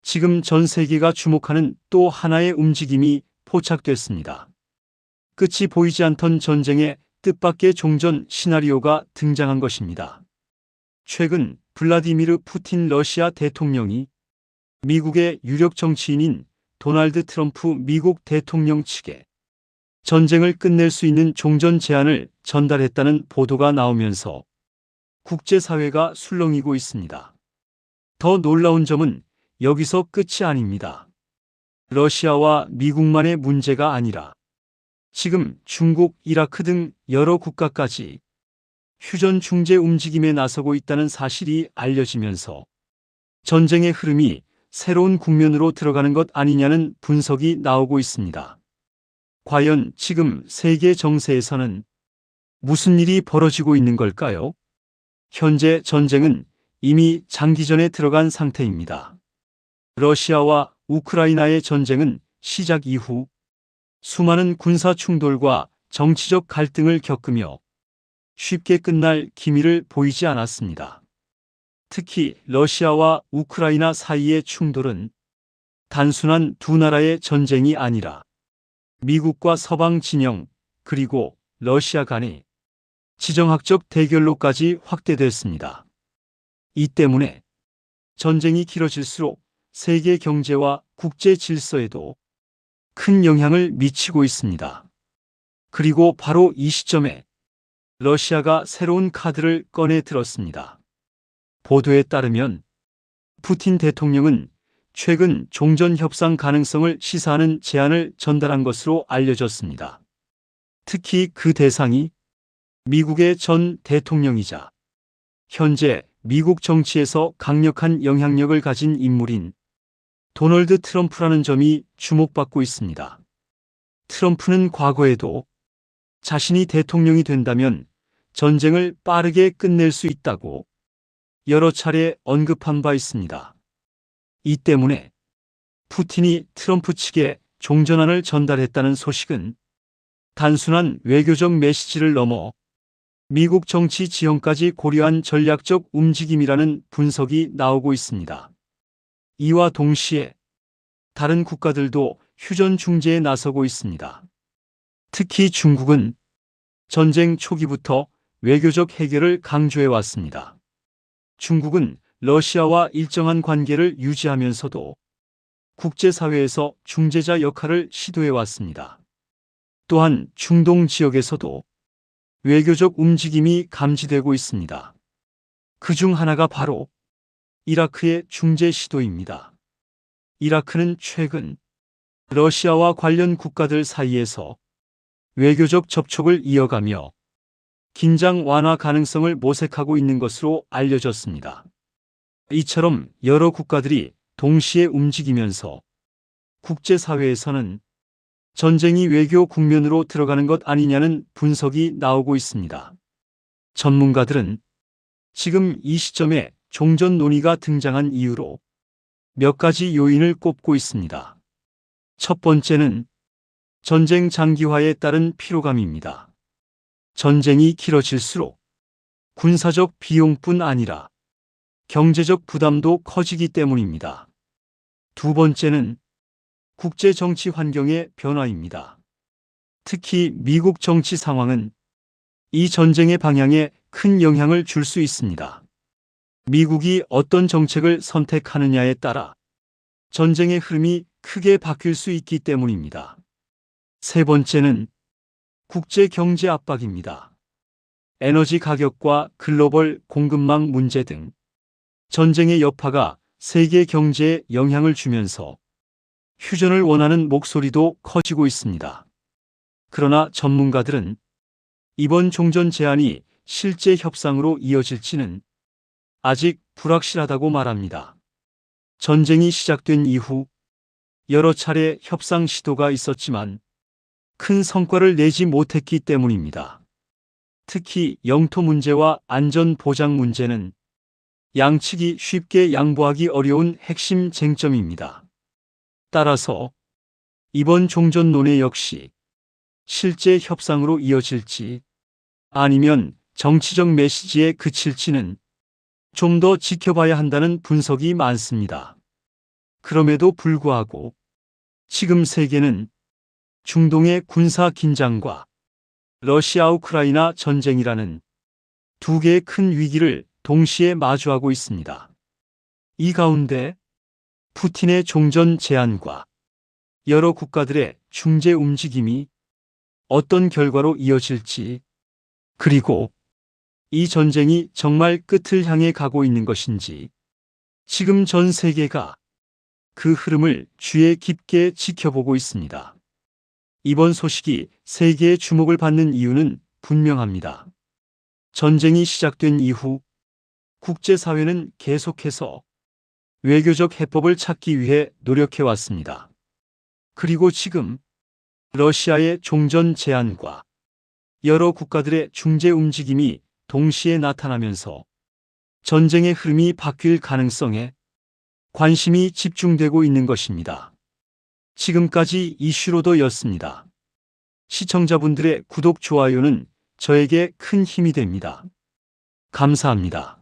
지금 전 세계가 주목하는 또 하나의 움직임이 포착됐습니다. 끝이 보이지 않던 전쟁의 뜻밖의 종전 시나리오가 등장한 것입니다. 최근 블라디미르 푸틴 러시아 대통령이 미국의 유력 정치인인 도널드 트럼프 미국 대통령 측에 전쟁을 끝낼 수 있는 종전 제안을 전달했다는 보도가 나오면서 국제사회가 술렁이고 있습니다. 더 놀라운 점은 여기서 끝이 아닙니다. 러시아와 미국만의 문제가 아니라 지금 중국, 이라크 등 여러 국가까지 휴전 중재 움직임에 나서고 있다는 사실이 알려지면서 전쟁의 흐름이 새로운 국면으로 들어가는 것 아니냐는 분석이 나오고 있습니다. 과연 지금 세계 정세에서는 무슨 일이 벌어지고 있는 걸까요? 현재 전쟁은 이미 장기전에 들어간 상태입니다. 러시아와 우크라이나의 전쟁은 시작 이후 수많은 군사 충돌과 정치적 갈등을 겪으며 쉽게 끝날 기미를 보이지 않았습니다. 특히 러시아와 우크라이나 사이의 충돌은 단순한 두 나라의 전쟁이 아니라 미국과 서방 진영 그리고 러시아 간의 지정학적 대결로까지 확대됐습니다. 이 때문에 전쟁이 길어질수록 세계 경제와 국제 질서에도 큰 영향을 미치고 있습니다. 그리고 바로 이 시점에 러시아가 새로운 카드를 꺼내 들었습니다. 보도에 따르면 푸틴 대통령은 최근 종전 협상 가능성을 시사하는 제안을 전달한 것으로 알려졌습니다. 특히 그 대상이 미국의 전 대통령이자 현재 미국 정치에서 강력한 영향력을 가진 인물인 도널드 트럼프라는 점이 주목받고 있습니다. 트럼프는 과거에도 자신이 대통령이 된다면 전쟁을 빠르게 끝낼 수 있다고 여러 차례 언급한 바 있습니다. 이 때문에 푸틴이 트럼프 측에 종전안을 전달했다는 소식은 단순한 외교적 메시지를 넘어 미국 정치 지형까지 고려한 전략적 움직임이라는 분석이 나오고 있습니다. 이와 동시에 다른 국가들도 휴전 중재에 나서고 있습니다. 특히 중국은 전쟁 초기부터 외교적 해결을 강조해 왔습니다. 중국은 러시아와 일정한 관계를 유지하면서도 국제사회에서 중재자 역할을 시도해 왔습니다. 또한 중동 지역에서도 외교적 움직임이 감지되고 있습니다. 그중 하나가 바로 이라크의 중재 시도입니다. 이라크는 최근 러시아와 관련 국가들 사이에서 외교적 접촉을 이어가며 긴장 완화 가능성을 모색하고 있는 것으로 알려졌습니다. 이처럼 여러 국가들이 동시에 움직이면서 국제사회에서는 전쟁이 외교 국면으로 들어가는 것 아니냐는 분석이 나오고 있습니다. 전문가들은 지금 이 시점에 종전 논의가 등장한 이유로 몇 가지 요인을 꼽고 있습니다. 첫 번째는 전쟁 장기화에 따른 피로감입니다. 전쟁이 길어질수록 군사적 비용뿐 아니라 경제적 부담도 커지기 때문입니다. 두 번째는 국제 정치 환경의 변화입니다. 특히 미국 정치 상황은 이 전쟁의 방향에 큰 영향을 줄 수 있습니다. 미국이 어떤 정책을 선택하느냐에 따라 전쟁의 흐름이 크게 바뀔 수 있기 때문입니다. 세 번째는 국제 경제 압박입니다. 에너지 가격과 글로벌 공급망 문제 등 전쟁의 여파가 세계 경제에 영향을 주면서 휴전을 원하는 목소리도 커지고 있습니다. 그러나 전문가들은 이번 종전 제안이 실제 협상으로 이어질지는 아직 불확실하다고 말합니다. 전쟁이 시작된 이후 여러 차례 협상 시도가 있었지만 큰 성과를 내지 못했기 때문입니다. 특히 영토 문제와 안전 보장 문제는 양측이 쉽게 양보하기 어려운 핵심 쟁점입니다. 따라서 이번 종전 논의 역시 실제 협상으로 이어질지 아니면 정치적 메시지에 그칠지는 좀 더 지켜봐야 한다는 분석이 많습니다. 그럼에도 불구하고 지금 세계는 중동의 군사 긴장과 러시아 우크라이나 전쟁이라는 두 개의 큰 위기를 동시에 마주하고 있습니다. 이 가운데 푸틴의 종전 제안과 여러 국가들의 중재 움직임이 어떤 결과로 이어질지, 그리고 이 전쟁이 정말 끝을 향해 가고 있는 것인지, 지금 전 세계가 그 흐름을 주의 깊게 지켜보고 있습니다. 이번 소식이 세계의 주목을 받는 이유는 분명합니다. 전쟁이 시작된 이후 국제사회는 계속해서 외교적 해법을 찾기 위해 노력해 왔습니다. 그리고 지금 러시아의 종전 제안과 여러 국가들의 중재 움직임이 동시에 나타나면서 전쟁의 흐름이 바뀔 가능성에 관심이 집중되고 있는 것입니다. 지금까지 이슈로더였습니다. 시청자분들의 구독, 좋아요는 저에게 큰 힘이 됩니다. 감사합니다.